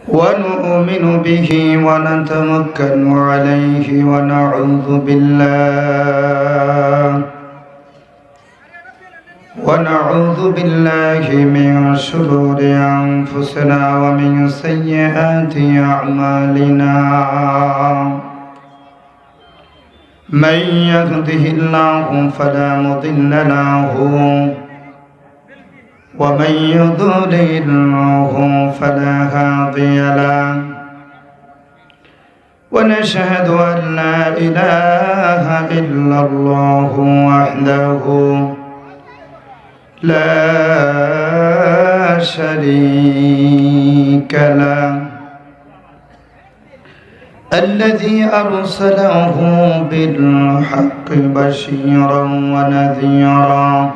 ونؤمن به ونتوكل عليه ونعوذ بالله من شرور أنفسنا ومن سيئات أعمالنا من يهده الله فلا مضل له ومن يضلله فلا هادي له ونشهد أن لا إله إلا الله وحده لا شريك له الذي أرسله بالحق بشيرا ونذيرا